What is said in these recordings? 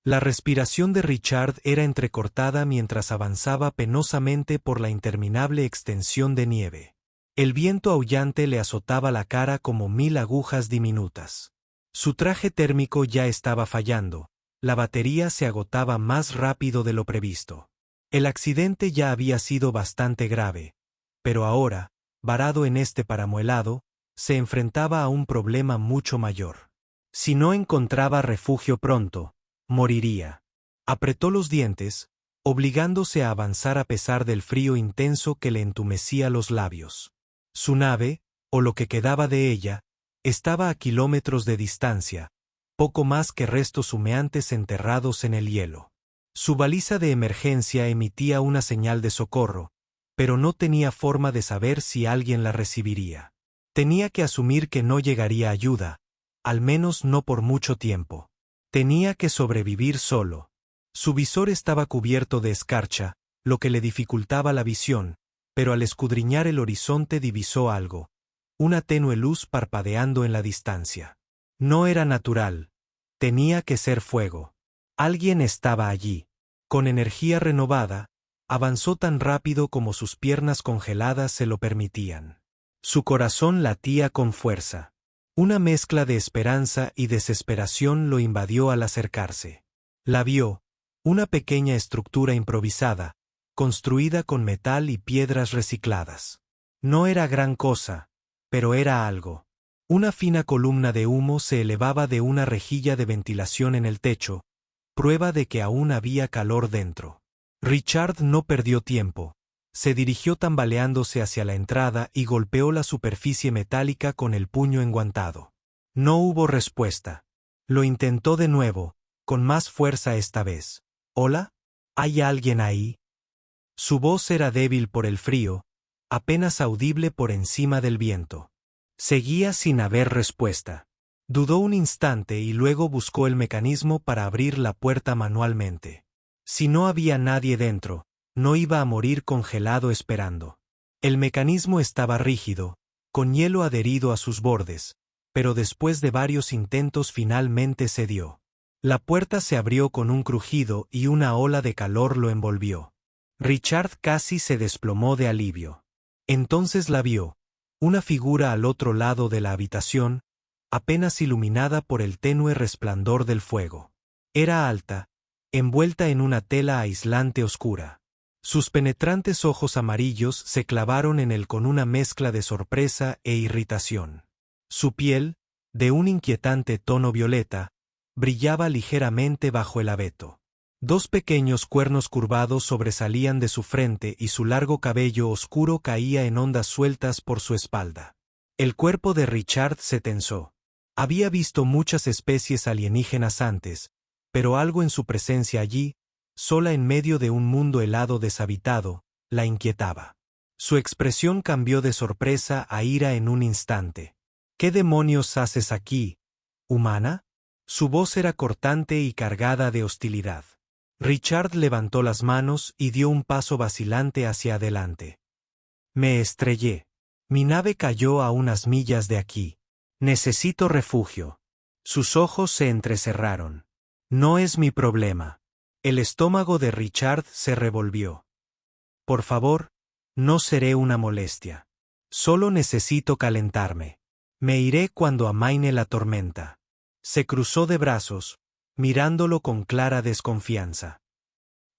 La respiración de Richard era entrecortada mientras avanzaba penosamente por la interminable extensión de nieve. El viento aullante le azotaba la cara como 1000 agujas diminutas. Su traje térmico ya estaba fallando, la batería se agotaba más rápido de lo previsto. El accidente ya había sido bastante grave, pero ahora, varado en este páramo helado, se enfrentaba a un problema mucho mayor. Si no encontraba refugio pronto, moriría. Apretó los dientes, obligándose a avanzar a pesar del frío intenso que le entumecía los labios. Su nave, o lo que quedaba de ella, estaba a kilómetros de distancia, poco más que restos humeantes enterrados en el hielo. Su baliza de emergencia emitía una señal de socorro, pero no tenía forma de saber si alguien la recibiría. Tenía que asumir que no llegaría ayuda, al menos no por mucho tiempo. Tenía que sobrevivir solo. Su visor estaba cubierto de escarcha, lo que le dificultaba la visión, pero al escudriñar el horizonte divisó algo, una tenue luz parpadeando en la distancia. No era natural, tenía que ser fuego. Alguien estaba allí. Con energía renovada, avanzó tan rápido como sus piernas congeladas se lo permitían. Su corazón latía con fuerza. Una mezcla de esperanza y desesperación lo invadió al acercarse. La vio, una pequeña estructura improvisada, construida con metal y piedras recicladas. No era gran cosa, pero era algo. Una fina columna de humo se elevaba de una rejilla de ventilación en el techo, prueba de que aún había calor dentro. Richard no perdió tiempo. Se dirigió tambaleándose hacia la entrada y golpeó la superficie metálica con el puño enguantado. No hubo respuesta. Lo intentó de nuevo, con más fuerza esta vez. ¿Hola? ¿Hay alguien ahí? Su voz era débil por el frío, apenas audible por encima del viento. Seguía sin haber respuesta. Dudó un instante y luego buscó el mecanismo para abrir la puerta manualmente. Si no había nadie dentro, no iba a morir congelado esperando. El mecanismo estaba rígido, con hielo adherido a sus bordes, pero después de varios intentos finalmente cedió. La puerta se abrió con un crujido y una ola de calor lo envolvió. Richard casi se desplomó de alivio. Entonces la vio, una figura al otro lado de la habitación, apenas iluminada por el tenue resplandor del fuego. Era alta, envuelta en una tela aislante oscura. Sus penetrantes ojos amarillos se clavaron en él con una mezcla de sorpresa e irritación. Su piel, de un inquietante tono violeta, brillaba ligeramente bajo el abeto. 2 pequeños cuernos curvados sobresalían de su frente y su largo cabello oscuro caía en ondas sueltas por su espalda. El cuerpo de Richard se tensó. Había visto muchas especies alienígenas antes, pero algo en su presencia allí, sola en medio de un mundo helado deshabitado, la inquietaba. Su expresión cambió de sorpresa a ira en un instante. ¿Qué demonios haces aquí, humana? Su voz era cortante y cargada de hostilidad. Richard levantó las manos y dio un paso vacilante hacia adelante. Me estrellé. Mi nave cayó a unas millas de aquí. Necesito refugio. Sus ojos se entrecerraron. No es mi problema. El estómago de Richard se revolvió. Por favor, no seré una molestia. Solo necesito calentarme. Me iré cuando amaine la tormenta. Se cruzó de brazos, mirándolo con clara desconfianza.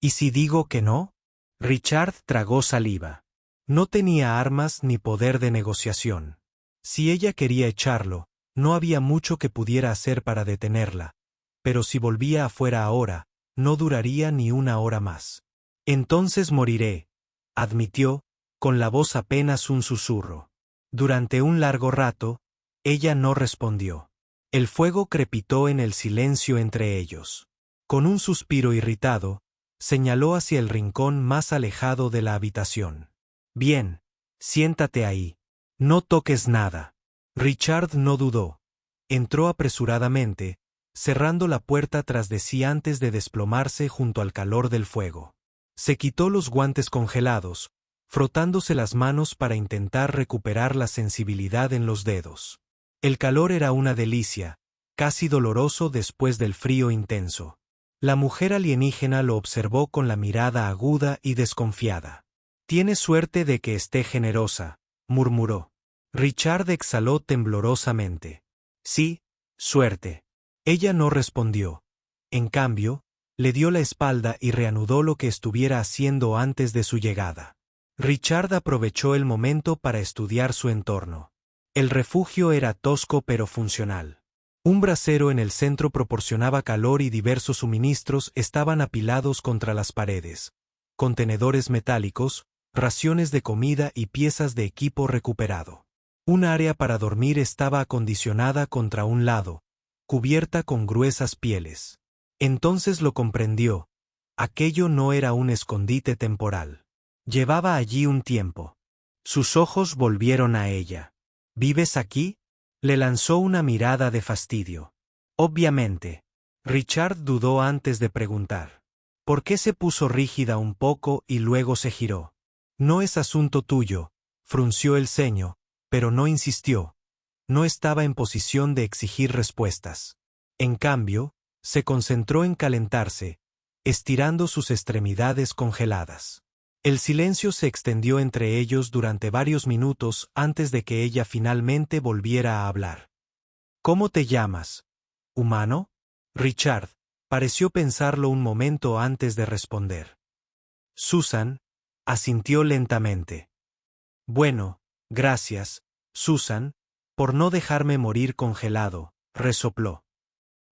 ¿Y si digo que no? Richard tragó saliva. No tenía armas ni poder de negociación. Si ella quería echarlo, no había mucho que pudiera hacer para detenerla, pero si volvía afuera ahora, no duraría ni una hora más. Entonces moriré, admitió, con la voz apenas un susurro. Durante un largo rato, ella no respondió. El fuego crepitó en el silencio entre ellos. Con un suspiro irritado, señaló hacia el rincón más alejado de la habitación. Bien, siéntate ahí. No toques nada. Richard no dudó. Entró apresuradamente, cerrando la puerta tras de sí antes de desplomarse junto al calor del fuego. Se quitó los guantes congelados, frotándose las manos para intentar recuperar la sensibilidad en los dedos. El calor era una delicia, casi doloroso después del frío intenso. La mujer alienígena lo observó con la mirada aguda y desconfiada. «Tiene suerte de que esté generosa», murmuró. Richard exhaló temblorosamente. «Sí, suerte». Ella no respondió. En cambio, le dio la espalda y reanudó lo que estuviera haciendo antes de su llegada. Richard aprovechó el momento para estudiar su entorno. El refugio era tosco pero funcional. Un brasero en el centro proporcionaba calor y diversos suministros estaban apilados contra las paredes. Contenedores metálicos, raciones de comida y piezas de equipo recuperado. Un área para dormir estaba acondicionada contra un lado, cubierta con gruesas pieles. Entonces lo comprendió. Aquello no era un escondite temporal. Llevaba allí un tiempo. Sus ojos volvieron a ella. ¿Vives aquí? Le lanzó una mirada de fastidio. Obviamente. Richard dudó antes de preguntar. ¿Por qué se puso rígida un poco y luego se giró? No es asunto tuyo, frunció el ceño, pero no insistió. No estaba en posición de exigir respuestas. En cambio, se concentró en calentarse, estirando sus extremidades congeladas. El silencio se extendió entre ellos durante varios minutos antes de que ella finalmente volviera a hablar. ¿Cómo te llamas? ¿Humano? Richard pareció pensarlo un momento antes de responder. Susan, asintió lentamente. Bueno, gracias, Susan, por no dejarme morir congelado, resopló.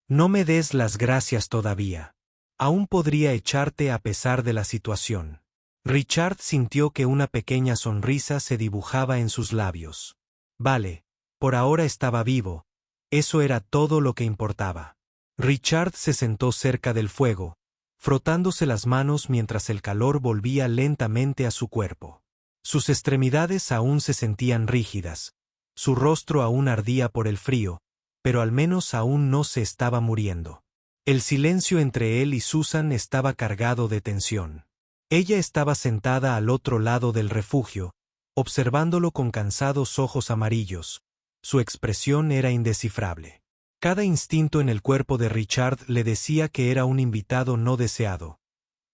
No me des las gracias todavía. Aún podría echarte a pesar de la situación. Richard sintió que una pequeña sonrisa se dibujaba en sus labios. Vale, por ahora estaba vivo. Eso era todo lo que importaba. Richard se sentó cerca del fuego, frotándose las manos mientras el calor volvía lentamente a su cuerpo. Sus extremidades aún se sentían rígidas, su rostro aún ardía por el frío, pero al menos aún no se estaba muriendo. El silencio entre él y Susan estaba cargado de tensión. Ella estaba sentada al otro lado del refugio, observándolo con cansados ojos amarillos. Su expresión era indescifrable. Cada instinto en el cuerpo de Richard le decía que era un invitado no deseado.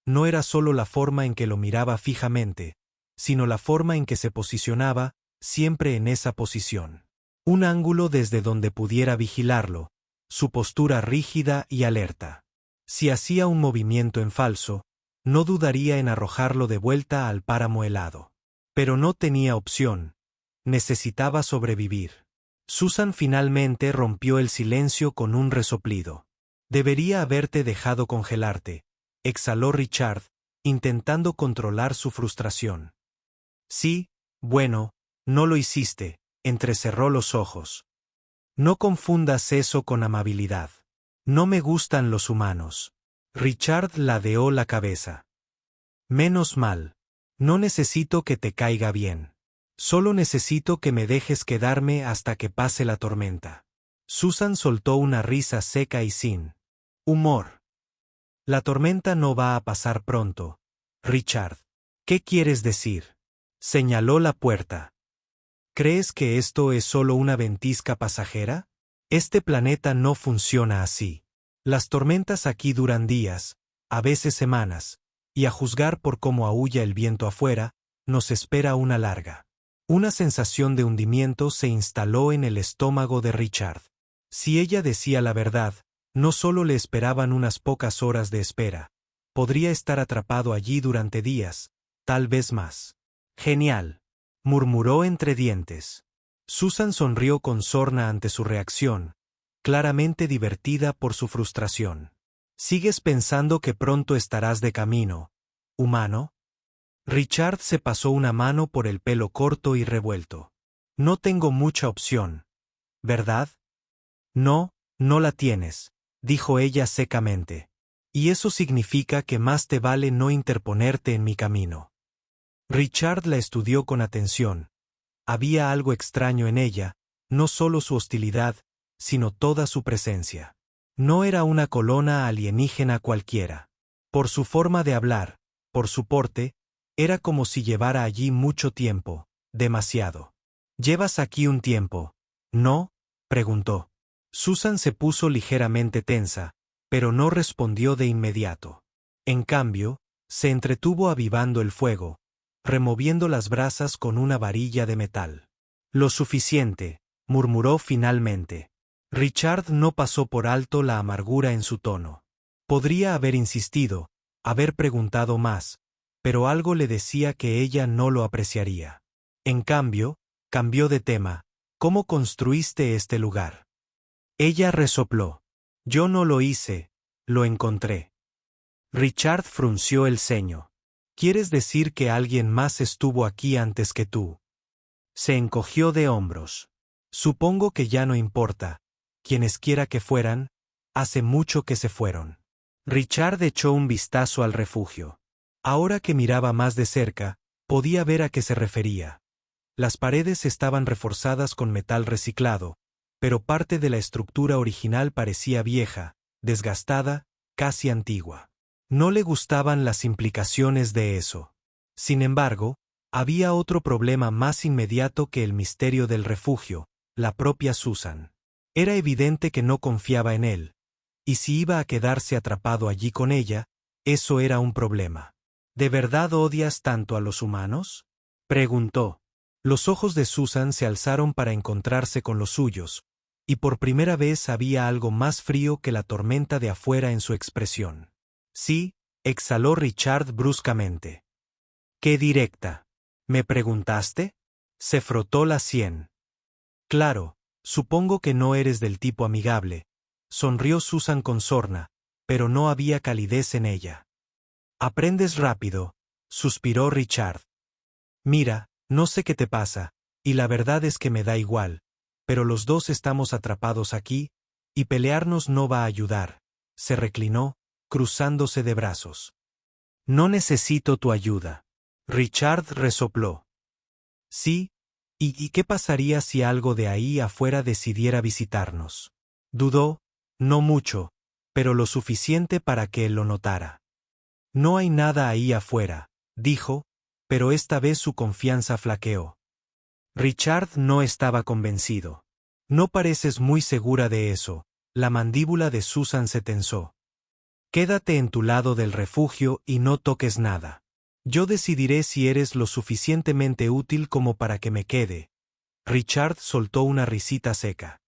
No era solo la forma en que lo miraba fijamente, sino la forma en que se posicionaba, siempre en esa posición. Un ángulo desde donde pudiera vigilarlo, su postura rígida y alerta. Si hacía un movimiento en falso, no dudaría en arrojarlo de vuelta al páramo helado. Pero no tenía opción. Necesitaba sobrevivir. Susan finalmente rompió el silencio con un resoplido. Debería haberte dejado congelarte, exhaló Richard, intentando controlar su frustración. Sí, bueno, no lo hiciste, entrecerró los ojos. No confundas eso con amabilidad. No me gustan los humanos. Richard ladeó la cabeza. Menos mal. No necesito que te caiga bien. Solo necesito que me dejes quedarme hasta que pase la tormenta. Susan soltó una risa seca y sin humor. La tormenta no va a pasar pronto, Richard. ¿Qué quieres decir? Señaló la puerta. ¿Crees que esto es solo una ventisca pasajera? Este planeta no funciona así. Las tormentas aquí duran días, a veces semanas, y a juzgar por cómo aúlla el viento afuera, nos espera una larga. Una sensación de hundimiento se instaló en el estómago de Richard. Si ella decía la verdad, no solo le esperaban unas pocas horas de espera, podría estar atrapado allí durante días, tal vez más. Genial, murmuró entre dientes. Susan sonrió con sorna ante su reacción, claramente divertida por su frustración. ¿Sigues pensando que pronto estarás de camino, humano? Richard se pasó una mano por el pelo corto y revuelto. No tengo mucha opción, ¿verdad? No, no la tienes, dijo ella secamente. Y eso significa que más te vale no interponerte en mi camino. Richard la estudió con atención. Había algo extraño en ella, no solo su hostilidad, sino toda su presencia. No era una colona alienígena cualquiera. Por su forma de hablar, por su porte, era como si llevara allí mucho tiempo, demasiado. ¿Llevas aquí un tiempo? ¿No? Preguntó. Susan se puso ligeramente tensa, pero no respondió de inmediato. En cambio, se entretuvo avivando el fuego, removiendo las brasas con una varilla de metal. Lo suficiente, murmuró finalmente. Richard no pasó por alto la amargura en su tono. Podría haber insistido, haber preguntado más, pero algo le decía que ella no lo apreciaría. En cambio, cambió de tema. ¿Cómo construiste este lugar? Ella resopló. Yo no lo hice, lo encontré. Richard frunció el ceño. ¿Quieres decir que alguien más estuvo aquí antes que tú? Se encogió de hombros. Supongo que ya no importa. Quienesquiera que fueran, hace mucho que se fueron. Richard echó un vistazo al refugio. Ahora que miraba más de cerca, podía ver a qué se refería. Las paredes estaban reforzadas con metal reciclado, pero parte de la estructura original parecía vieja, desgastada, casi antigua. No le gustaban las implicaciones de eso. Sin embargo, había otro problema más inmediato que el misterio del refugio, la propia Susan. Era evidente que no confiaba en él, y si iba a quedarse atrapado allí con ella, eso era un problema. ¿De verdad odias tanto a los humanos?, preguntó. Los ojos de Susan se alzaron para encontrarse con los suyos, y por primera vez había algo más frío que la tormenta de afuera en su expresión. Sí, exhaló Richard bruscamente. ¿Qué directa? ¿Me preguntaste? Se frotó la sien. Claro, supongo que no eres del tipo amigable, sonrió Susan con sorna, pero no había calidez en ella. Aprendes rápido, suspiró Richard. Mira, no sé qué te pasa, y la verdad es que me da igual, pero los dos estamos atrapados aquí, y pelearnos no va a ayudar. Se reclinó, cruzándose de brazos. No necesito tu ayuda. Richard resopló. Sí, ¿y qué pasaría si algo de ahí afuera decidiera visitarnos? Dudó, no mucho, pero lo suficiente para que él lo notara. No hay nada ahí afuera, dijo, pero esta vez su confianza flaqueó. Richard no estaba convencido. No pareces muy segura de eso. La mandíbula de Susan se tensó. Quédate en tu lado del refugio y no toques nada. Yo decidiré si eres lo suficientemente útil como para que me quede. Richard soltó una risita seca.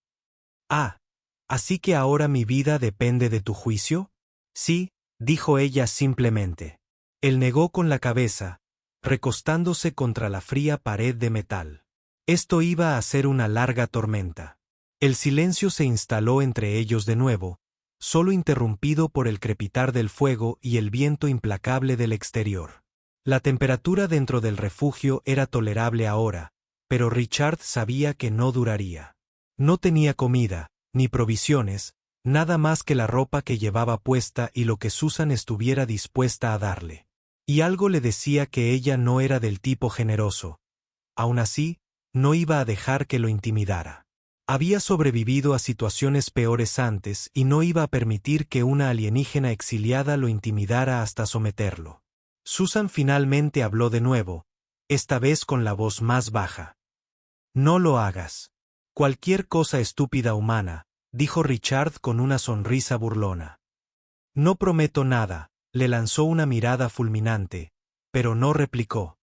Ah, ¿así que ahora mi vida depende de tu juicio? Sí, dijo ella simplemente. Él negó con la cabeza, recostándose contra la fría pared de metal. Esto iba a ser una larga tormenta. El silencio se instaló entre ellos de nuevo, solo interrumpido por el crepitar del fuego y el viento implacable del exterior. La temperatura dentro del refugio era tolerable ahora, pero Richard sabía que no duraría. No tenía comida, ni provisiones, nada más que la ropa que llevaba puesta y lo que Susan estuviera dispuesta a darle. Y algo le decía que ella no era del tipo generoso. Aún así, no iba a dejar que lo intimidara. Había sobrevivido a situaciones peores antes y no iba a permitir que una alienígena exiliada lo intimidara hasta someterlo. Susan finalmente habló de nuevo, esta vez con la voz más baja. No lo hagas. Cualquier cosa estúpida humana, dijo Richard con una sonrisa burlona. No prometo nada, le lanzó una mirada fulminante, pero no replicó.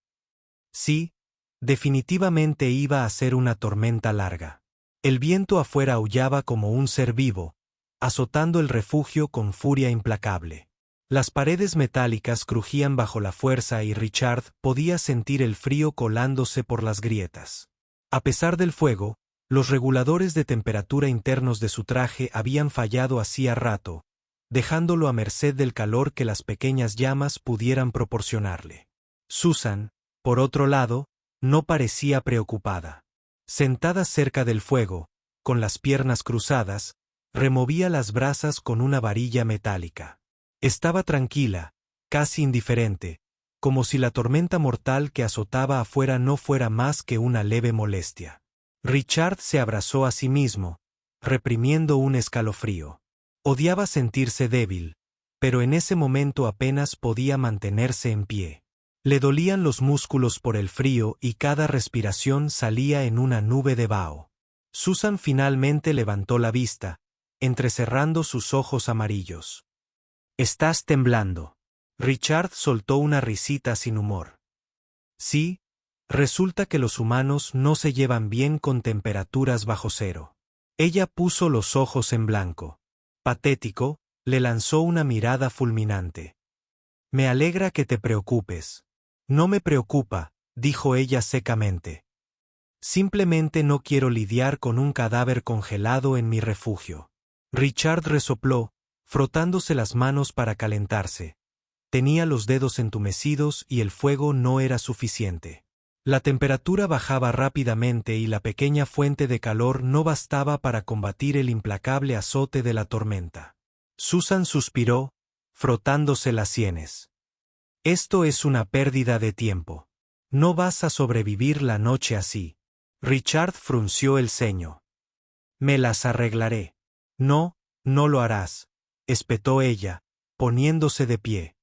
Sí, definitivamente iba a ser una tormenta larga. El viento afuera aullaba como un ser vivo, azotando el refugio con furia implacable. Las paredes metálicas crujían bajo la fuerza y Richard podía sentir el frío colándose por las grietas. A pesar del fuego, los reguladores de temperatura internos de su traje habían fallado hacía rato, dejándolo a merced del calor que las pequeñas llamas pudieran proporcionarle. Susan, por otro lado, no parecía preocupada. Sentada cerca del fuego, con las piernas cruzadas, removía las brasas con una varilla metálica. Estaba tranquila, casi indiferente, como si la tormenta mortal que azotaba afuera no fuera más que una leve molestia. Richard se abrazó a sí mismo, reprimiendo un escalofrío. Odiaba sentirse débil, pero en ese momento apenas podía mantenerse en pie. Le dolían los músculos por el frío y cada respiración salía en una nube de vaho. Susan finalmente levantó la vista, entrecerrando sus ojos amarillos. Estás temblando. Richard soltó una risita sin humor. Sí, resulta que los humanos no se llevan bien con temperaturas bajo cero. Ella puso los ojos en blanco. Patético, le lanzó una mirada fulminante. Me alegra que te preocupes. No me preocupa, dijo ella secamente. Simplemente no quiero lidiar con un cadáver congelado en mi refugio. Richard resopló, frotándose las manos para calentarse. Tenía los dedos entumecidos y el fuego no era suficiente. La temperatura bajaba rápidamente y la pequeña fuente de calor no bastaba para combatir el implacable azote de la tormenta. Susan suspiró, frotándose las sienes. Esto es una pérdida de tiempo. No vas a sobrevivir la noche así. Richard frunció el ceño. Me las arreglaré. No, no lo harás, espetó ella, poniéndose de pie.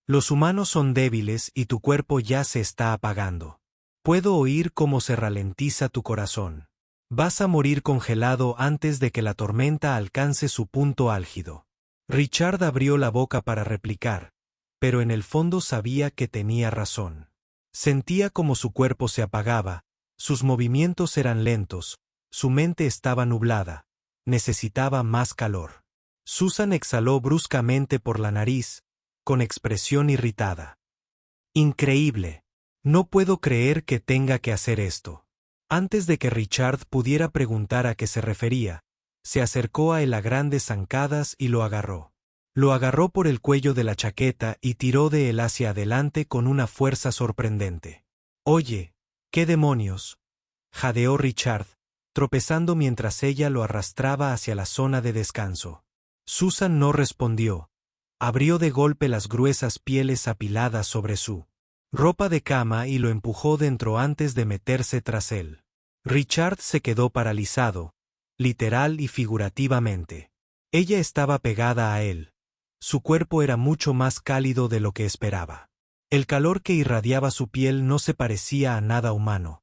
Los humanos son débiles y tu cuerpo ya se está apagando. Puedo oír cómo se ralentiza tu corazón. Vas a morir congelado antes de que la tormenta alcance su punto álgido. Richard abrió la boca para replicar, pero en el fondo sabía que tenía razón. Sentía como su cuerpo se apagaba, sus movimientos eran lentos, su mente estaba nublada, necesitaba más calor. Susan exhaló bruscamente por la nariz, con expresión irritada. Increíble. No puedo creer que tenga que hacer esto. Antes de que Richard pudiera preguntar a qué se refería, se acercó a él a grandes zancadas y lo agarró. Lo agarró por el cuello de la chaqueta y tiró de él hacia adelante con una fuerza sorprendente. Oye, ¿qué demonios? Jadeó Richard, tropezando mientras ella lo arrastraba hacia la zona de descanso. Susan no respondió. Abrió de golpe las gruesas pieles apiladas sobre su ropa de cama y lo empujó dentro antes de meterse tras él. Richard se quedó paralizado, literal y figurativamente. Ella estaba pegada a él. Su cuerpo era mucho más cálido de lo que esperaba. El calor que irradiaba su piel no se parecía a nada humano.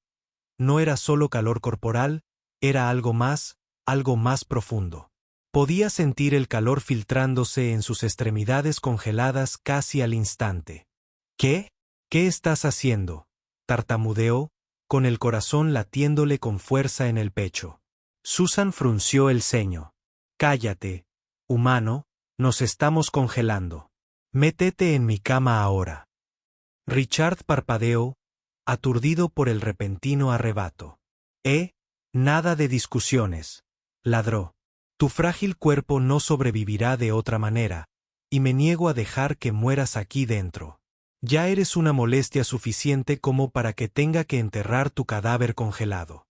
No era solo calor corporal, era algo más profundo. Podía sentir el calor filtrándose en sus extremidades congeladas casi al instante. ¿Qué? ¿Qué estás haciendo? Tartamudeó, con el corazón latiéndole con fuerza en el pecho. Susan frunció el ceño. Cállate, humano, nos estamos congelando. Métete en mi cama ahora. Richard parpadeó, aturdido por el repentino arrebato. Nada de discusiones, ladró. Tu frágil cuerpo no sobrevivirá de otra manera, y me niego a dejar que mueras aquí dentro. Ya eres una molestia suficiente como para que tenga que enterrar tu cadáver congelado.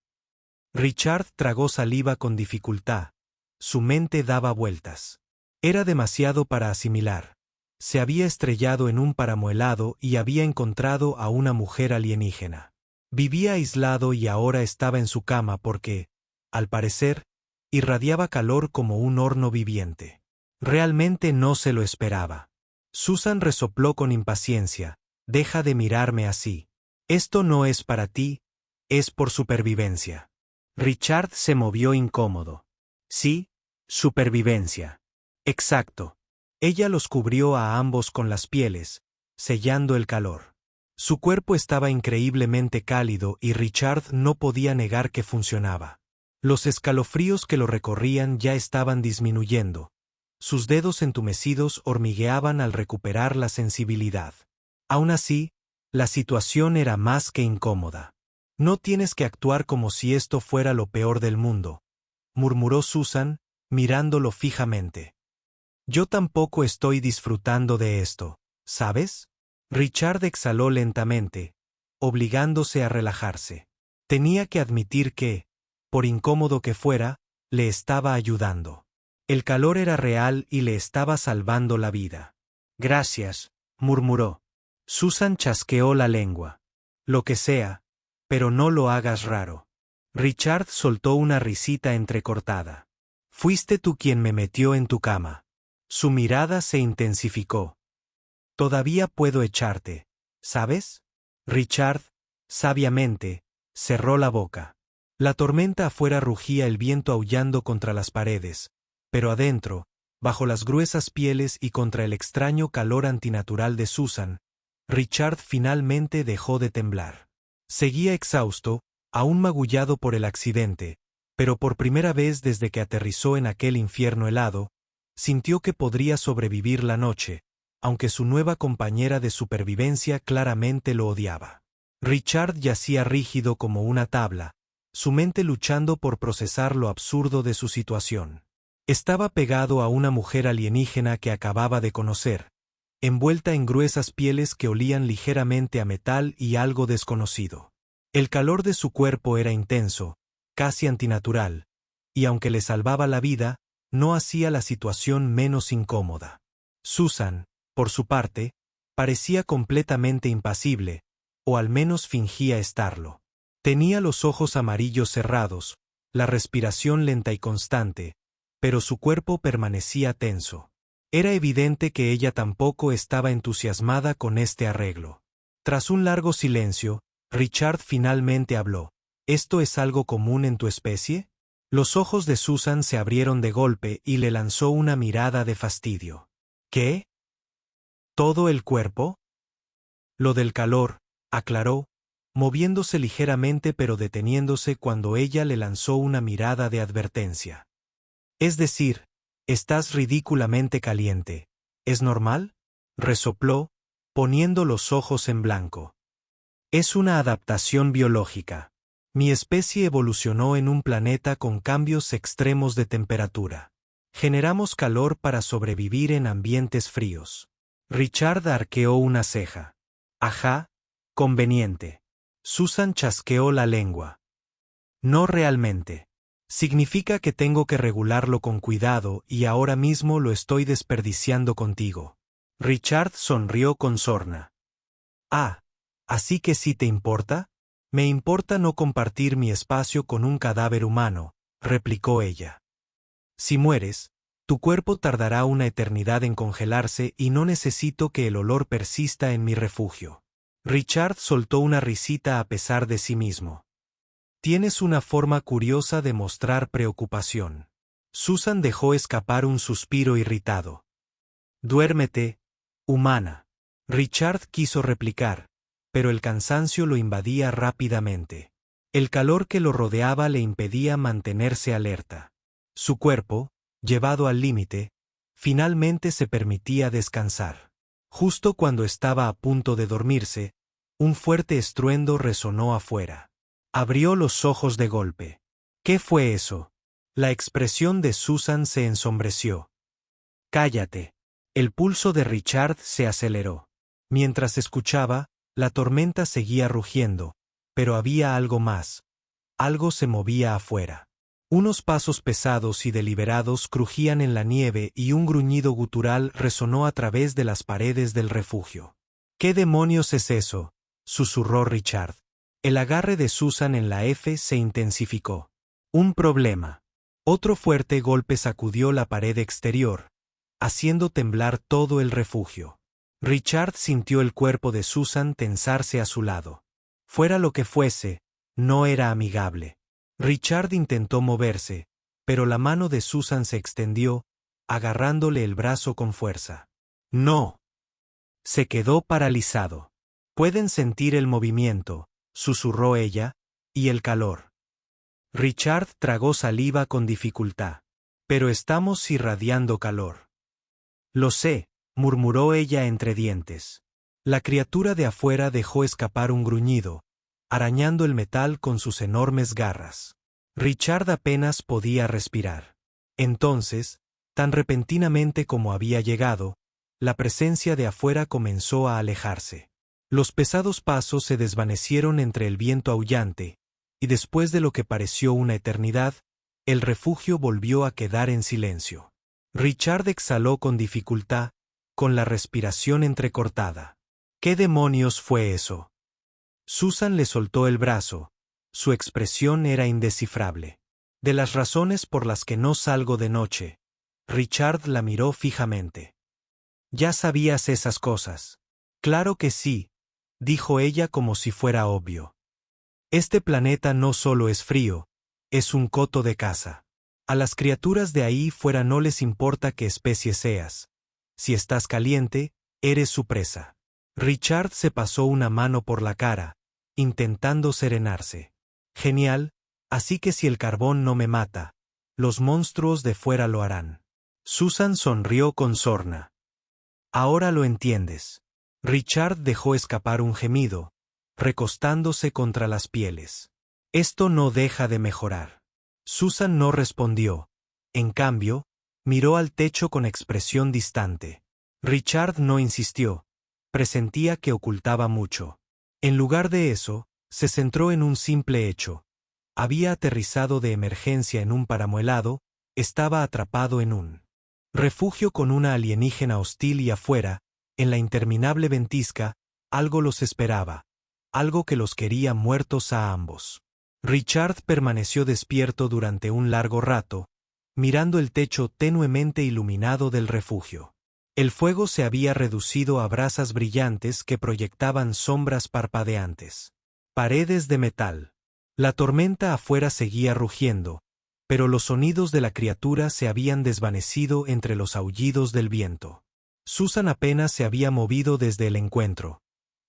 Richard tragó saliva con dificultad. Su mente daba vueltas. Era demasiado para asimilar. Se había estrellado en un páramo helado y había encontrado a una mujer alienígena. Vivía aislado y ahora estaba en su cama porque, al parecer, irradiaba calor como un horno viviente. Realmente no se lo esperaba. Susan resopló con impaciencia. Deja de mirarme así. Esto no es para ti, es por supervivencia. Richard se movió incómodo. Sí, supervivencia. Exacto. Ella los cubrió a ambos con las pieles, sellando el calor. Su cuerpo estaba increíblemente cálido y Richard no podía negar que funcionaba. Los escalofríos que lo recorrían ya estaban disminuyendo. Sus dedos entumecidos hormigueaban al recuperar la sensibilidad. Aún así, la situación era más que incómoda. No tienes que actuar como si esto fuera lo peor del mundo, murmuró Susan, mirándolo fijamente. Yo tampoco estoy disfrutando de esto, ¿sabes? Richard exhaló lentamente, obligándose a relajarse. Tenía que admitir que, por incómodo que fuera, le estaba ayudando. El calor era real y le estaba salvando la vida. Gracias, murmuró. Susan chasqueó la lengua. Lo que sea, pero no lo hagas raro. Richard soltó una risita entrecortada. Fuiste tú quien me metió en tu cama. Su mirada se intensificó. Todavía puedo echarte, ¿sabes? Richard, sabiamente, cerró la boca. La tormenta afuera rugía, el viento aullando contra las paredes, Pero adentro, bajo las gruesas pieles y contra el extraño calor antinatural de Susan, Richard finalmente dejó de temblar. Seguía exhausto, aún magullado por el accidente, pero por primera vez desde que aterrizó en aquel infierno helado, sintió que podría sobrevivir la noche, aunque su nueva compañera de supervivencia claramente lo odiaba. Richard yacía rígido como una tabla, su mente luchando por procesar lo absurdo de su situación. Estaba pegado a una mujer alienígena que acababa de conocer, envuelta en gruesas pieles que olían ligeramente a metal y algo desconocido. El calor de su cuerpo era intenso, casi antinatural, y aunque le salvaba la vida, no hacía la situación menos incómoda. Susan, por su parte, parecía completamente impasible, o al menos fingía estarlo. Tenía los ojos amarillos cerrados, la respiración lenta y constante, pero su cuerpo permanecía tenso. Era evidente que ella tampoco estaba entusiasmada con este arreglo. Tras un largo silencio, Richard finalmente habló. ¿Esto es algo común en tu especie? Los ojos de Susan se abrieron de golpe y le lanzó una mirada de fastidio. ¿Qué? ¿Todo el cuerpo? Lo del calor, aclaró, moviéndose ligeramente pero deteniéndose cuando ella le lanzó una mirada de advertencia. Es decir, estás ridículamente caliente. ¿Es normal? Resopló, poniendo los ojos en blanco. Es una adaptación biológica. Mi especie evolucionó en un planeta con cambios extremos de temperatura. Generamos calor para sobrevivir en ambientes fríos. Richard arqueó una ceja. Ajá, conveniente. Susan chasqueó la lengua. No realmente. Significa que tengo que regularlo con cuidado y ahora mismo lo estoy desperdiciando contigo. Richard sonrió con sorna. Ah, ¿así que sí te importa? Me importa no compartir mi espacio con un cadáver humano, replicó ella. Si mueres, tu cuerpo tardará una eternidad en congelarse y no necesito que el olor persista en mi refugio. Richard soltó una risita a pesar de sí mismo. Tienes una forma curiosa de mostrar preocupación. Susan dejó escapar un suspiro irritado. Duérmete, humana. Richard quiso replicar, pero el cansancio lo invadía rápidamente. El calor que lo rodeaba le impedía mantenerse alerta. Su cuerpo, llevado al límite, finalmente se permitía descansar. Justo cuando estaba a punto de dormirse, un fuerte estruendo resonó afuera. Abrió los ojos de golpe. ¿Qué fue eso? La expresión de Susan se ensombreció. Cállate. El pulso de Richard se aceleró. Mientras escuchaba, la tormenta seguía rugiendo, pero había algo más. Algo se movía afuera. Unos pasos pesados y deliberados crujían en la nieve y un gruñido gutural resonó a través de las paredes del refugio. ¿Qué demonios es eso?, susurró Richard. El agarre de Susan en la F se intensificó. Un problema. Otro fuerte golpe sacudió la pared exterior, haciendo temblar todo el refugio. Richard sintió el cuerpo de Susan tensarse a su lado. Fuera lo que fuese, no era amigable. Richard intentó moverse, pero la mano de Susan se extendió, agarrándole el brazo con fuerza. No. Se quedó paralizado. Pueden sentir el movimiento, susurró ella, y el calor. Richard tragó saliva con dificultad. Pero estamos irradiando calor. Lo sé, murmuró ella entre dientes. La criatura de afuera dejó escapar un gruñido, arañando el metal con sus enormes garras. Richard apenas podía respirar. Entonces, tan repentinamente como había llegado, la presencia de afuera comenzó a alejarse. Los pesados pasos se desvanecieron entre el viento aullante, y después de lo que pareció una eternidad, el refugio volvió a quedar en silencio. Richard exhaló con dificultad, con la respiración entrecortada. ¿Qué demonios fue eso? Susan le soltó el brazo. Su expresión era indescifrable. De las razones por las que no salgo de noche. Richard la miró fijamente. ¿Ya sabías esas cosas? Claro que sí, dijo ella como si fuera obvio. Este planeta no solo es frío, es un coto de caza. A las criaturas de ahí fuera no les importa qué especie seas. Si estás caliente, eres su presa. Richard se pasó una mano por la cara, intentando serenarse. Genial, así que si el carbón no me mata, los monstruos de fuera lo harán. Susan sonrió con sorna. Ahora lo entiendes. Richard dejó escapar un gemido, recostándose contra las pieles. Esto no deja de mejorar. Susan no respondió. En cambio, miró al techo con expresión distante. Richard no insistió. Presentía que ocultaba mucho. En lugar de eso, se centró en un simple hecho. Había aterrizado de emergencia en un páramo helado, estaba atrapado en un refugio con una alienígena hostil y afuera, en la interminable ventisca, algo los esperaba, algo que los quería muertos a ambos. Richard permaneció despierto durante un largo rato, mirando el techo tenuemente iluminado del refugio. El fuego se había reducido a brasas brillantes que proyectaban sombras parpadeantes. Paredes de metal. La tormenta afuera seguía rugiendo, pero los sonidos de la criatura se habían desvanecido entre los aullidos del viento. Susan apenas se había movido desde el encuentro.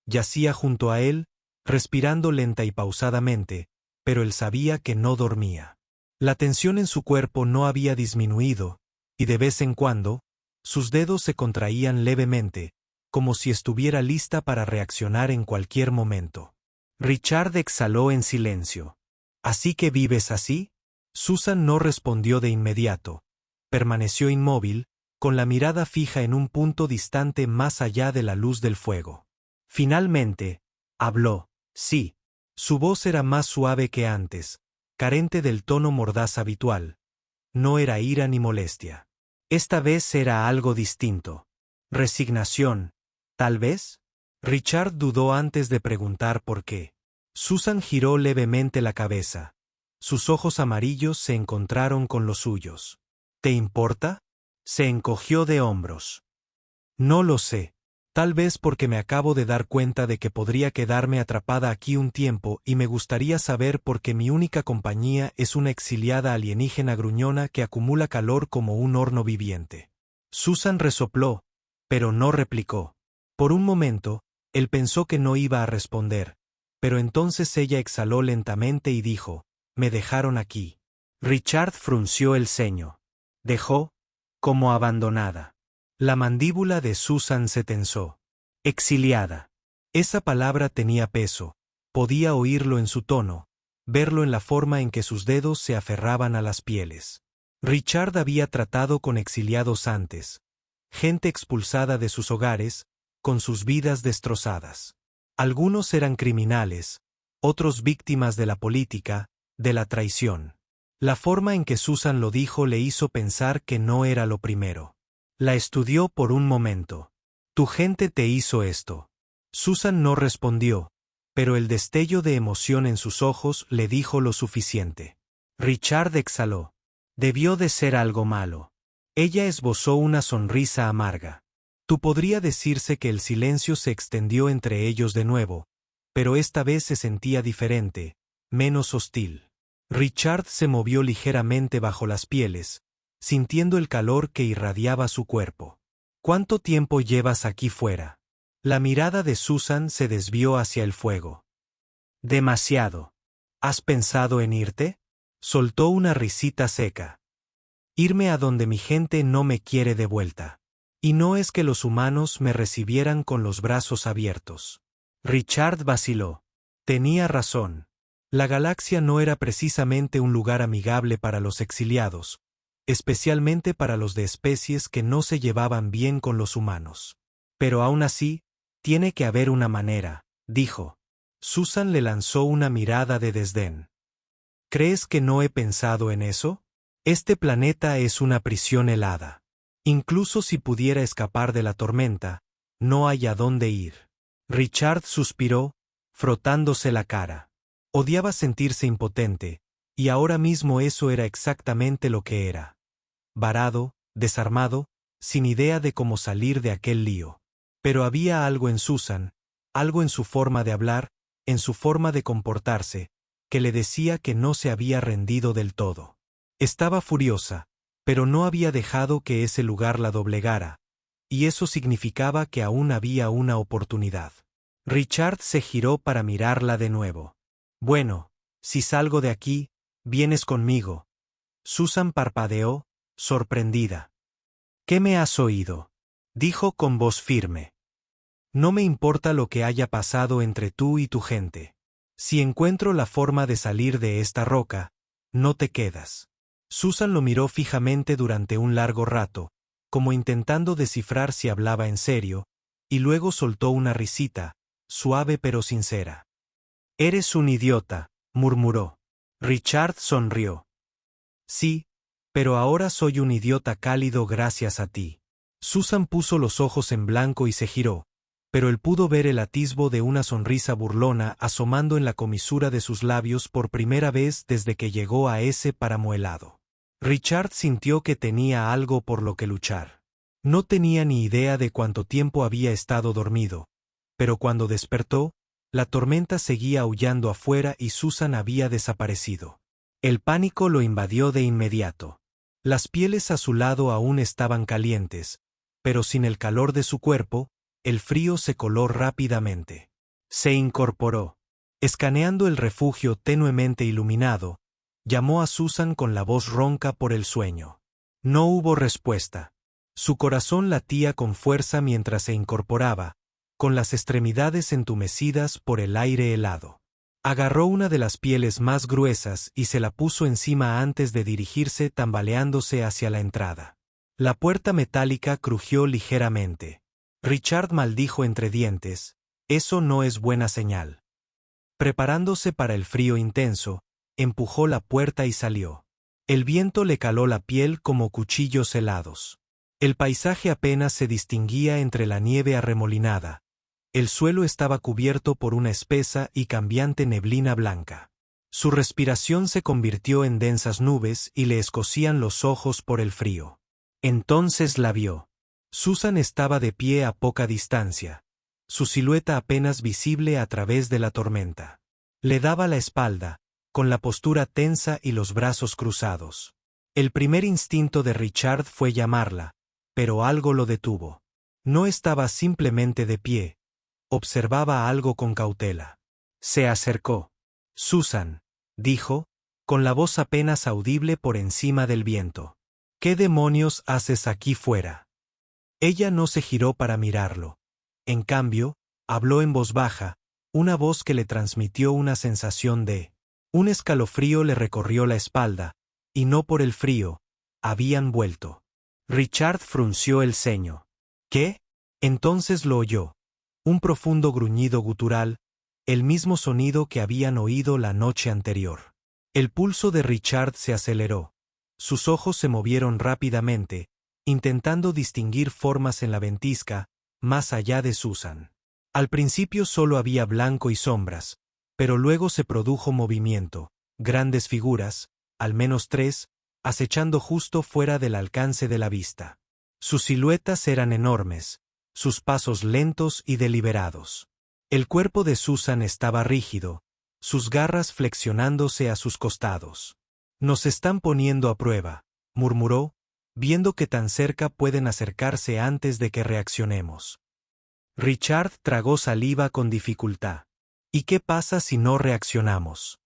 Yacía junto a él, respirando lenta y pausadamente, pero él sabía que no dormía. La tensión en su cuerpo no había disminuido, y de vez en cuando, sus dedos se contraían levemente, como si estuviera lista para reaccionar en cualquier momento. Richard exhaló en silencio. ¿Así que vives así? Susan no respondió de inmediato. Permaneció inmóvil, con la mirada fija en un punto distante más allá de la luz del fuego. Finalmente, habló. Sí. Su voz era más suave que antes, carente del tono mordaz habitual. No era ira ni molestia. Esta vez era algo distinto. Resignación, tal vez. Richard dudó antes de preguntar por qué. Susan giró levemente la cabeza. Sus ojos amarillos se encontraron con los suyos. ¿Te importa? Se encogió de hombros. No lo sé. Tal vez porque me acabo de dar cuenta de que podría quedarme atrapada aquí un tiempo y me gustaría saber por qué mi única compañía es una exiliada alienígena gruñona que acumula calor como un horno viviente. Susan resopló, pero no replicó. Por un momento, él pensó que no iba a responder, pero entonces ella exhaló lentamente y dijo, «Me dejaron aquí». Richard frunció el ceño. Dejó, como abandonada. La mandíbula de Susan se tensó. Exiliada. Esa palabra tenía peso. Podía oírlo en su tono, verlo en la forma en que sus dedos se aferraban a las pieles. Richard había tratado con exiliados antes. Gente expulsada de sus hogares, con sus vidas destrozadas. Algunos eran criminales, otros víctimas de la política, de la traición. La forma en que Susan lo dijo le hizo pensar que no era lo primero. La estudió por un momento. Tu gente te hizo esto. Susan no respondió, pero el destello de emoción en sus ojos le dijo lo suficiente. Richard exhaló. Debió de ser algo malo. Ella esbozó una sonrisa amarga. Podría decirse que el silencio se extendió entre ellos de nuevo, pero esta vez se sentía diferente, menos hostil. Richard se movió ligeramente bajo las pieles, sintiendo el calor que irradiaba su cuerpo. ¿Cuánto tiempo llevas aquí fuera? La mirada de Susan se desvió hacia el fuego. Demasiado. ¿Has pensado en irte? Soltó una risita seca. Irme a donde mi gente no me quiere de vuelta. Y no es que los humanos me recibieran con los brazos abiertos. Richard vaciló. Tenía razón. La galaxia no era precisamente un lugar amigable para los exiliados, especialmente para los de especies que no se llevaban bien con los humanos. Pero aún así, tiene que haber una manera, dijo. Susan le lanzó una mirada de desdén. ¿Crees que no he pensado en eso? Este planeta es una prisión helada. Incluso si pudiera escapar de la tormenta, no hay a dónde ir. Richard suspiró, frotándose la cara. Odiaba sentirse impotente, y ahora mismo eso era exactamente lo que era. Varado, desarmado, sin idea de cómo salir de aquel lío. Pero había algo en Susan, algo en su forma de hablar, en su forma de comportarse, que le decía que no se había rendido del todo. Estaba furiosa, pero no había dejado que ese lugar la doblegara, y eso significaba que aún había una oportunidad. Richard se giró para mirarla de nuevo. Bueno, si salgo de aquí, vienes conmigo. Susan parpadeó, sorprendida. ¿Qué me has oído? Dijo con voz firme. No me importa lo que haya pasado entre tú y tu gente. Si encuentro la forma de salir de esta roca, no te quedas. Susan lo miró fijamente durante un largo rato, como intentando descifrar si hablaba en serio, y luego soltó una risita, suave pero sincera. Eres un idiota, murmuró. Richard sonrió. Sí, pero ahora soy un idiota cálido gracias a ti. Susan puso los ojos en blanco y se giró, pero él pudo ver el atisbo de una sonrisa burlona asomando en la comisura de sus labios por primera vez desde que llegó a ese páramo helado. Richard sintió que tenía algo por lo que luchar. No tenía ni idea de cuánto tiempo había estado dormido, pero cuando despertó, la tormenta seguía aullando afuera y Susan había desaparecido. El pánico lo invadió de inmediato. Las pieles a su lado aún estaban calientes, pero sin el calor de su cuerpo, el frío se coló rápidamente. Se incorporó. Escaneando el refugio tenuemente iluminado, llamó a Susan con la voz ronca por el sueño. No hubo respuesta. Su corazón latía con fuerza mientras se incorporaba, con las extremidades entumecidas por el aire helado. Agarró una de las pieles más gruesas y se la puso encima antes de dirigirse tambaleándose hacia la entrada. La puerta metálica crujió ligeramente. Richard maldijo entre dientes, eso no es buena señal. Preparándose para el frío intenso, empujó la puerta y salió. El viento le caló la piel como cuchillos helados. El paisaje apenas se distinguía entre la nieve arremolinada. El suelo estaba cubierto por una espesa y cambiante neblina blanca. Su respiración se convirtió en densas nubes y le escocían los ojos por el frío. Entonces la vio. Susan estaba de pie a poca distancia, su silueta apenas visible a través de la tormenta. Le daba la espalda, con la postura tensa y los brazos cruzados. El primer instinto de Richard fue llamarla, pero algo lo detuvo. No estaba simplemente de pie, observaba algo con cautela. Se acercó. Susan, dijo, con la voz apenas audible por encima del viento. ¿Qué demonios haces aquí fuera? Ella no se giró para mirarlo. En cambio, habló en voz baja, una voz que le transmitió una sensación de... Un escalofrío le recorrió la espalda, y no por el frío, habían vuelto. Richard frunció el ceño. ¿Qué? Entonces lo oyó. Un profundo gruñido gutural, el mismo sonido que habían oído la noche anterior. El pulso de Richard se aceleró. Sus ojos se movieron rápidamente, intentando distinguir formas en la ventisca, más allá de Susan. Al principio solo había blanco y sombras, pero luego se produjo movimiento, grandes figuras, al menos 3, acechando justo fuera del alcance de la vista. Sus siluetas eran enormes, sus pasos lentos y deliberados. El cuerpo de Susan estaba rígido, sus garras flexionándose a sus costados. Nos están poniendo a prueba, murmuró, viendo que tan cerca pueden acercarse antes de que reaccionemos. Richard tragó saliva con dificultad. ¿Y qué pasa si no reaccionamos?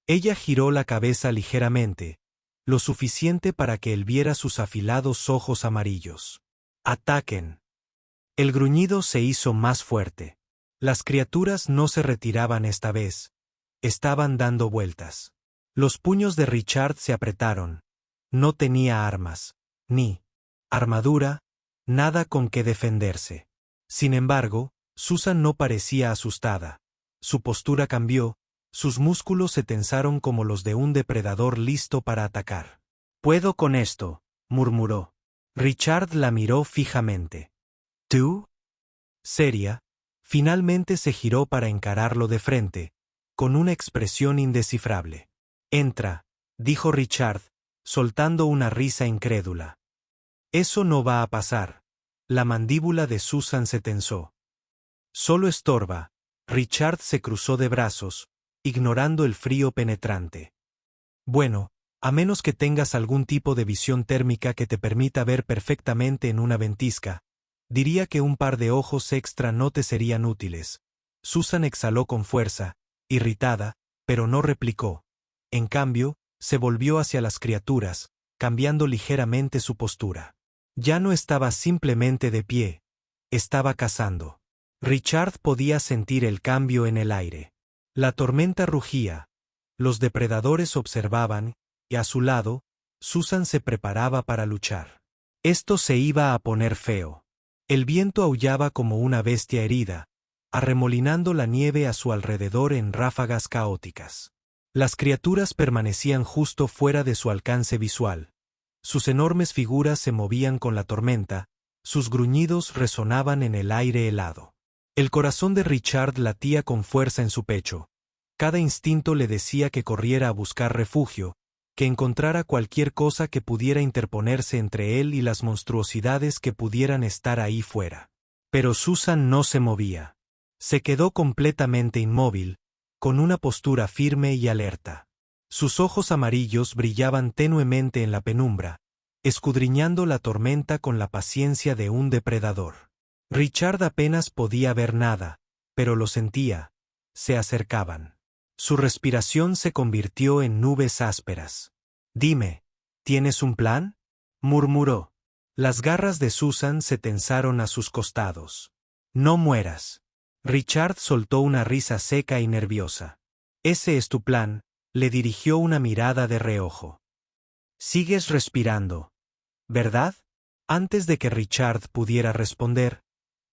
Ella giró la cabeza ligeramente, lo suficiente para que él viera sus afilados ojos amarillos. ¡Ataquen! El gruñido se hizo más fuerte. Las criaturas no se retiraban esta vez, estaban dando vueltas. Los puños de Richard se apretaron. No tenía armas, ni armadura, nada con que defenderse. Sin embargo, Susan no parecía asustada. Su postura cambió, sus músculos se tensaron como los de un depredador listo para atacar. «Puedo con esto», murmuró. Richard la miró fijamente. «¿Tú?» Seria, finalmente se giró para encararlo de frente, con una expresión indescifrable. «Entra», dijo Richard, soltando una risa incrédula. «Eso no va a pasar». La mandíbula de Susan se tensó. «Solo estorba». Richard se cruzó de brazos, ignorando el frío penetrante. «Bueno, A menos que tengas algún tipo de visión térmica que te permita ver perfectamente en una ventisca, diría que un par de ojos extra no te serían útiles. Susan exhaló con fuerza, irritada, pero no replicó. En cambio, se volvió hacia las criaturas, cambiando ligeramente su postura. Ya no estaba simplemente de pie, estaba cazando. Richard podía sentir el cambio en el aire. La tormenta rugía. Los depredadores observaban, y a su lado, Susan se preparaba para luchar. Esto se iba a poner feo. El viento aullaba como una bestia herida, arremolinando la nieve a su alrededor en ráfagas caóticas. Las criaturas permanecían justo fuera de su alcance visual. Sus enormes figuras se movían con la tormenta, sus gruñidos resonaban en el aire helado. El corazón de Richard latía con fuerza en su pecho. Cada instinto le decía que corriera a buscar refugio, que encontrara cualquier cosa que pudiera interponerse entre él y las monstruosidades que pudieran estar ahí fuera. Pero Susan no se movía. Se quedó completamente inmóvil, con una postura firme y alerta. Sus ojos amarillos brillaban tenuemente en la penumbra, escudriñando la tormenta con la paciencia de un depredador. Richard apenas podía ver nada, pero lo sentía. Se acercaban. Su respiración se convirtió en nubes ásperas. «Dime, ¿tienes un plan?», murmuró. Las garras de Susan se tensaron a sus costados. «No mueras». Richard soltó una risa seca y nerviosa. «¿Ese es tu plan?», le dirigió una mirada de reojo. «Sigues respirando, ¿verdad?». Antes de que Richard pudiera responder,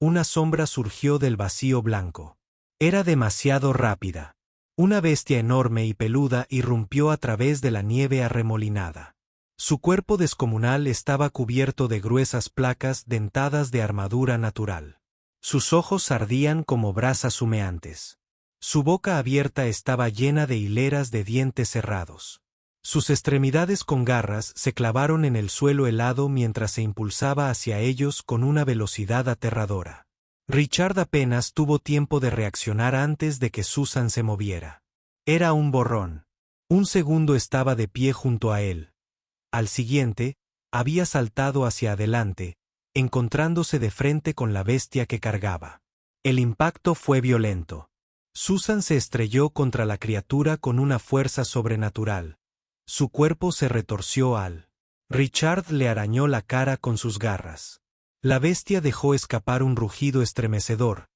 una sombra surgió del vacío blanco. Era demasiado rápida. Una bestia enorme y peluda irrumpió a través de la nieve arremolinada. Su cuerpo descomunal estaba cubierto de gruesas placas dentadas de armadura natural. Sus ojos ardían como brasas humeantes. Su boca abierta estaba llena de hileras de dientes cerrados. Sus extremidades con garras se clavaron en el suelo helado mientras se impulsaba hacia ellos con una velocidad aterradora. Richard apenas tuvo tiempo de reaccionar antes de que Susan se moviera. Era un borrón. Un segundo estaba de pie junto a él. Al siguiente, había saltado hacia adelante, encontrándose de frente con la bestia que cargaba. El impacto fue violento. Susan se estrelló contra la criatura con una fuerza sobrenatural. Su cuerpo se retorció al. Richard le arañó la cara con sus garras. La bestia dejó escapar un rugido estremecedor,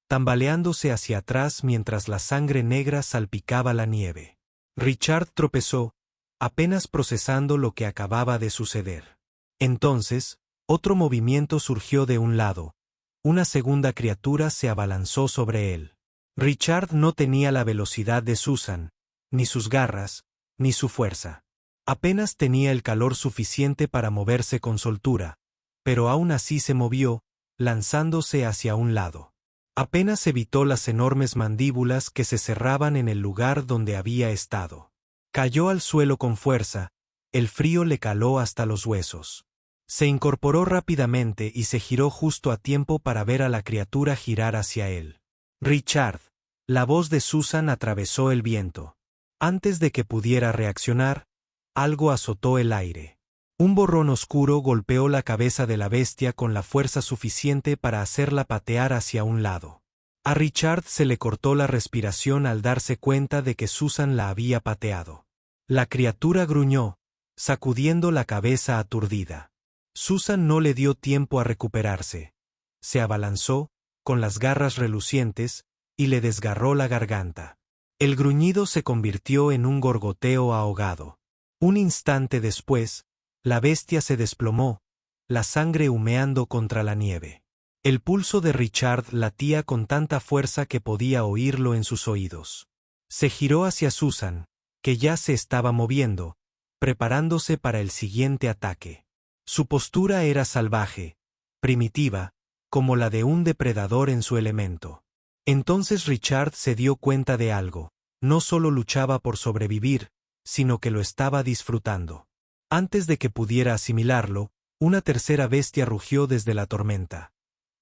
tambaleándose hacia atrás mientras la sangre negra salpicaba la nieve. Richard tropezó, apenas procesando lo que acababa de suceder. Entonces, otro movimiento surgió de un lado. Una segunda criatura se abalanzó sobre él. Richard no tenía la velocidad de Susan, ni sus garras, ni su fuerza. Apenas tenía el calor suficiente para moverse con soltura, pero aún así se movió, lanzándose hacia un lado. Apenas evitó las enormes mandíbulas que se cerraban en el lugar donde había estado. Cayó al suelo con fuerza, el frío le caló hasta los huesos. Se incorporó rápidamente y se giró justo a tiempo para ver a la criatura girar hacia él. «Richard», la voz de Susan atravesó el viento. Antes de que pudiera reaccionar, algo azotó el aire. Un borrón oscuro golpeó la cabeza de la bestia con la fuerza suficiente para hacerla patear hacia un lado. A Richard se le cortó la respiración al darse cuenta de que Susan la había pateado. La criatura gruñó, sacudiendo la cabeza aturdida. Susan no le dio tiempo a recuperarse. Se abalanzó, con las garras relucientes, y le desgarró la garganta. El gruñido se convirtió en un gorgoteo ahogado. Un instante después, la bestia se desplomó, la sangre humeando contra la nieve. El pulso de Richard latía con tanta fuerza que podía oírlo en sus oídos. Se giró hacia Susan, que ya se estaba moviendo, preparándose para el siguiente ataque. Su postura era salvaje, primitiva, como la de un depredador en su elemento. Entonces Richard se dio cuenta de algo: no solo luchaba por sobrevivir, sino que lo estaba disfrutando. Antes de que pudiera asimilarlo, una tercera bestia rugió desde la tormenta.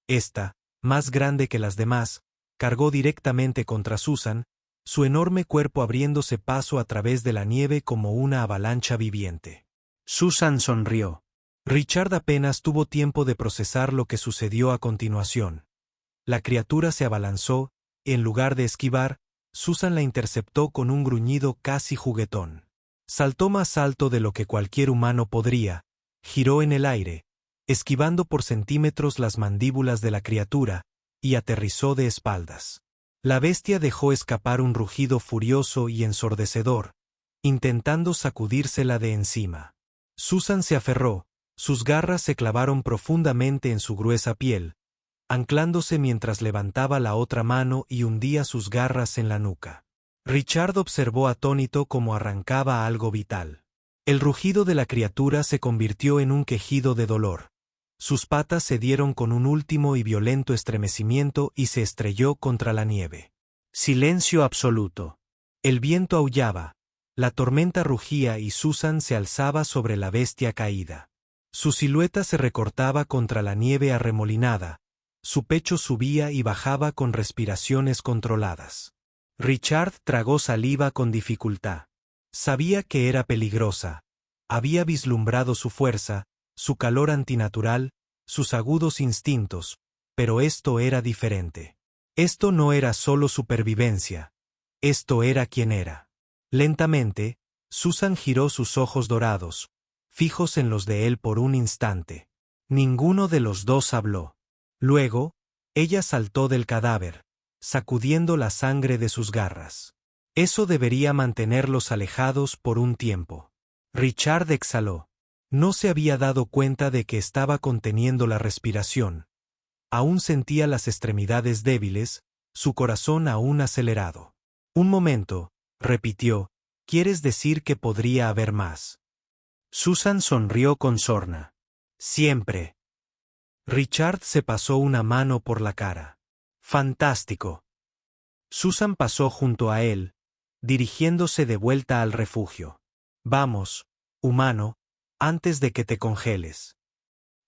Esta, más grande que las demás, cargó directamente contra Susan, su enorme cuerpo abriéndose paso a través de la nieve como una avalancha viviente. Susan sonrió. Richard apenas tuvo tiempo de procesar lo que sucedió a continuación. La criatura se abalanzó, y en lugar de esquivar, Susan la interceptó con un gruñido casi juguetón. Saltó más alto de lo que cualquier humano podría, giró en el aire, esquivando por centímetros las mandíbulas de la criatura, y aterrizó de espaldas. La bestia dejó escapar un rugido furioso y ensordecedor, intentando sacudírsela de encima. Susan se aferró, sus garras se clavaron profundamente en su gruesa piel, anclándose mientras levantaba la otra mano y hundía sus garras en la nuca. Richard observó atónito cómo arrancaba algo vital. El rugido de la criatura se convirtió en un quejido de dolor. Sus patas se dieron con un último y violento estremecimiento y se estrelló contra la nieve. Silencio absoluto. El viento aullaba, la tormenta rugía y Susan se alzaba sobre la bestia caída. Su silueta se recortaba contra la nieve arremolinada, su pecho subía y bajaba con respiraciones controladas. Richard tragó saliva con dificultad. Sabía que era peligrosa. Había vislumbrado su fuerza, su calor antinatural, sus agudos instintos, pero esto era diferente. Esto no era solo supervivencia. Esto era quien era. Lentamente, Susan giró sus ojos dorados, fijos en los de él por un instante. Ninguno de los dos habló. Luego, ella saltó del cadáver, sacudiendo la sangre de sus garras. Eso debería mantenerlos alejados por un tiempo. Richard exhaló. No se había dado cuenta de que estaba conteniendo la respiración. Aún sentía las extremidades débiles, su corazón aún acelerado. Un momento, repitió, ¿quieres decir que podría haber más? Susan sonrió con sorna. Siempre. Richard se pasó una mano por la cara. Fantástico. Susan pasó junto a él, dirigiéndose de vuelta al refugio. Vamos, humano, antes de que te congeles.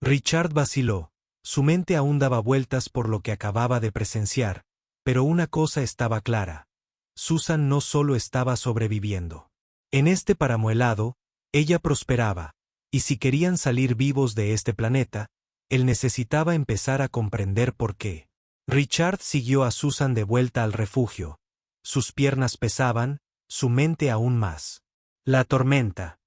Richard vaciló, su mente aún daba vueltas por lo que acababa de presenciar, pero una cosa estaba clara. Susan no solo estaba sobreviviendo. En este páramo helado, ella prosperaba, y si querían salir vivos de este planeta, él necesitaba empezar a comprender por qué. Richard siguió a Susan de vuelta al refugio. Sus piernas pesaban, su mente aún más. La tormenta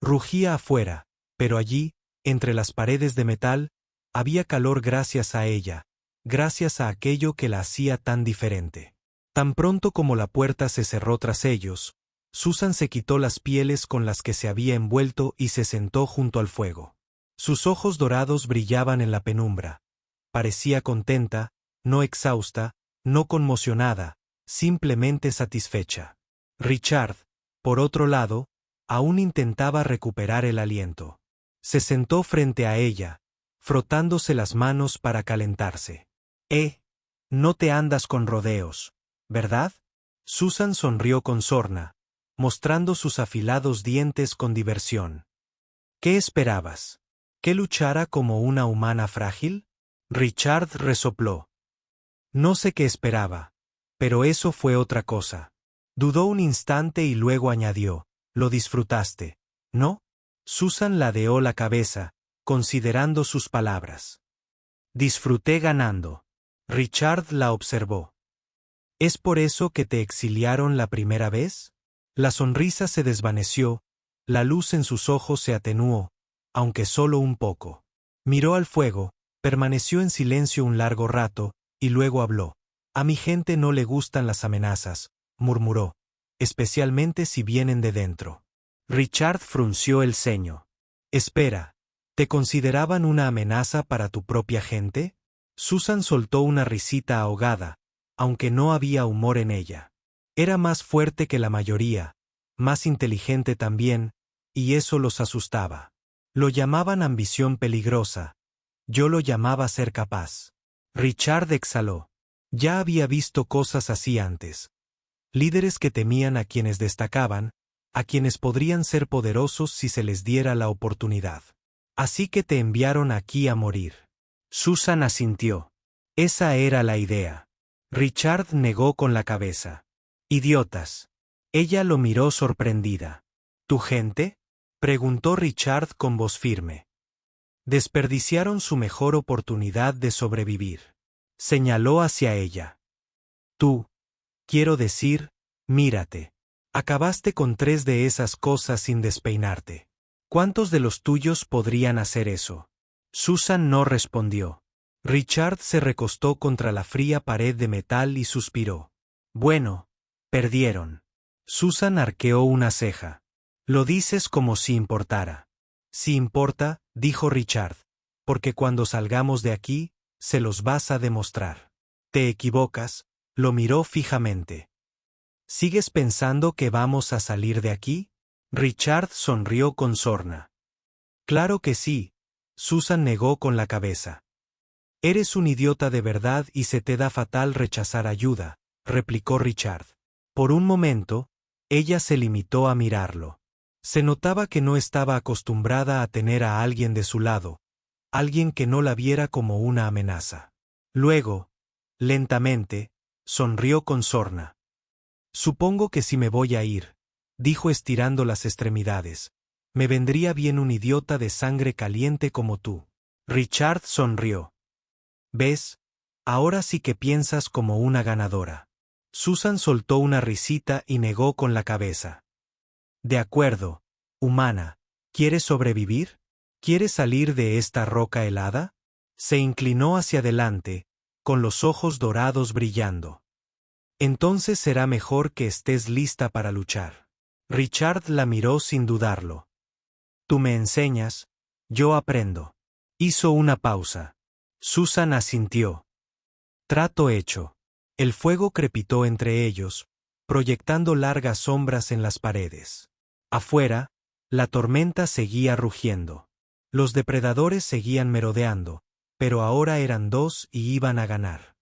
rugía afuera, pero allí, entre las paredes de metal, había calor gracias a ella, gracias a aquello que la hacía tan diferente. Tan pronto como la puerta se cerró tras ellos, Susan se quitó las pieles con las que se había envuelto y se sentó junto al fuego. Sus ojos dorados brillaban en la penumbra. Parecía contenta, no exhausta, no conmocionada, simplemente satisfecha. Richard, por otro lado, aún intentaba recuperar el aliento. Se sentó frente a ella, frotándose las manos para calentarse. No te andas con rodeos, ¿verdad? Susan sonrió con sorna, mostrando sus afilados dientes con diversión. ¿Qué esperabas? ¿Que luchara como una humana frágil? Richard resopló. No sé qué esperaba, pero eso fue otra cosa. Dudó un instante y luego añadió, ¿lo disfrutaste, no? Susan ladeó la cabeza, considerando sus palabras. Disfruté ganando. Richard la observó. ¿Es por eso que te exiliaron la primera vez? La sonrisa se desvaneció, la luz en sus ojos se atenuó, aunque solo un poco. Miró al fuego, permaneció en silencio un largo rato, y luego habló. A mi gente no le gustan las amenazas, murmuró, especialmente si vienen de dentro. Richard frunció el ceño. Espera, ¿te consideraban una amenaza para tu propia gente? Susan soltó una risita ahogada, aunque no había humor en ella. Era más fuerte que la mayoría, más inteligente también, y eso los asustaba. Lo llamaban ambición peligrosa. Yo lo llamaba ser capaz. Richard exhaló. Ya había visto cosas así antes. Líderes que temían a quienes destacaban, a quienes podrían ser poderosos si se les diera la oportunidad. Así que te enviaron aquí a morir. Susan asintió. Esa era la idea. Richard negó con la cabeza. Idiotas. Ella lo miró sorprendida. ¿Tu gente? Preguntó Richard con voz firme. Desperdiciaron su mejor oportunidad de sobrevivir. Señaló hacia ella. Tú. Quiero decir, mírate. Acabaste con 3 de esas cosas sin despeinarte. ¿Cuántos de los tuyos podrían hacer eso? Susan no respondió. Richard se recostó contra la fría pared de metal y suspiró. Bueno, perdieron. Susan arqueó una ceja. Lo dices como si importara. Si importa, dijo Richard, porque cuando salgamos de aquí, se los vas a demostrar. Te equivocas, lo miró fijamente. ¿Sigues pensando que vamos a salir de aquí? Richard sonrió con sorna. Claro que sí, Susan negó con la cabeza. Eres un idiota de verdad y se te da fatal rechazar ayuda, replicó Richard. Por un momento, ella se limitó a mirarlo. Se notaba que no estaba acostumbrada a tener a alguien de su lado, alguien que no la viera como una amenaza. Luego, lentamente, sonrió con sorna. Supongo que si me voy a ir, dijo estirando las extremidades, me vendría bien un idiota de sangre caliente como tú. Richard sonrió. ¿Ves? Ahora sí que piensas como una ganadora. Susan soltó una risita y negó con la cabeza. De acuerdo, humana, ¿quieres sobrevivir? ¿Quieres salir de esta roca helada? Se inclinó hacia adelante, con los ojos dorados brillando. Entonces será mejor que estés lista para luchar. Richard la miró sin dudarlo. Tú me enseñas, yo aprendo. Hizo una pausa. Susan asintió. Trato hecho. El fuego crepitó entre ellos, proyectando largas sombras en las paredes. Afuera, la tormenta seguía rugiendo. Los depredadores seguían merodeando, pero ahora eran 2 y iban a ganar.